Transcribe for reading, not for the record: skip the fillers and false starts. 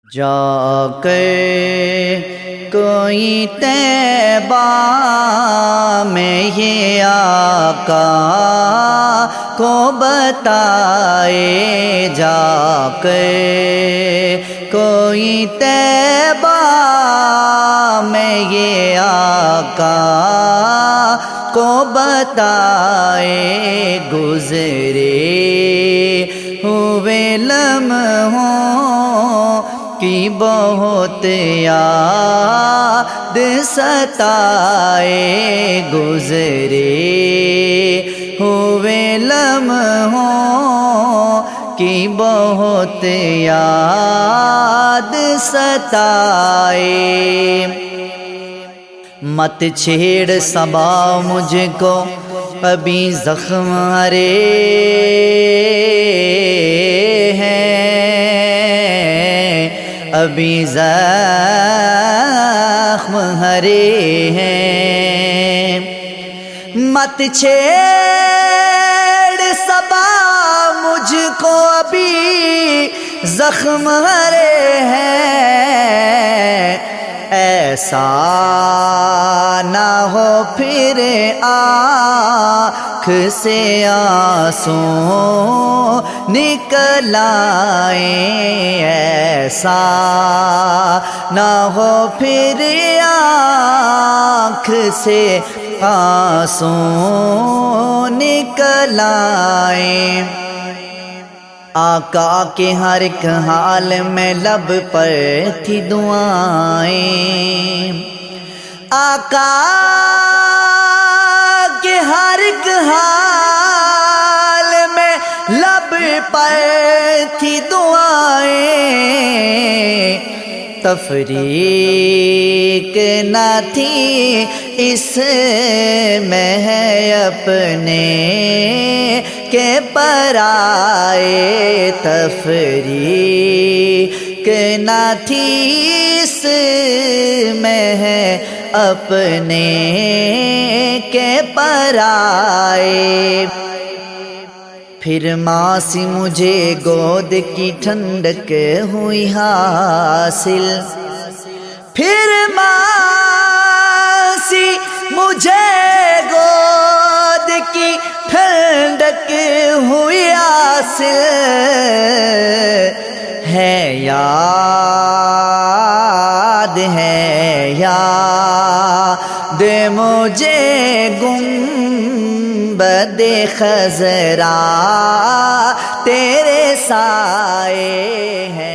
جا کر کوئی طیبہ میں یہ آقا کو بتائے، جا کر کوئی طیبہ میں یہ آقا کو بتائے، گزرے ہوئے لمحوں کی بہت یاد ستائے، گزرے ہوئے لمحوں کی بہت یاد ستائے۔ مت چھیڑ صبا مجھ کو، ابھی زخم ہرے ہیں، ابھی زخم ہرے ہیں۔ مت چھیڑ صبا مجھ کو، ابھی زخم ہرے ہیں، ایسا نہ ہو پھر آنکھ سے آنسو نکل آئیں، ایسا نہ ہو پھر آنکھ سے آنسو نکل آئیں۔ آقا کے ہر ایک حال میں لب پر تھی دعائیں، آقا کے ہر ایک حال میں لب پر تھی دعائیں، تفریق نہ تھی اس میں ہے اپنے کے پرائے، تفریق نہ تھی اس میں ہے اپنے کے پرائے۔ پھر ماں سی مجھے گود کی ٹھنڈک ہوئی حاصل، پھر ماں سی مجھے گود کی ٹھنڈک ہوئی حاصل، ہے یاد مجھے گنبد خضرا، تیرے سائے ہیں۔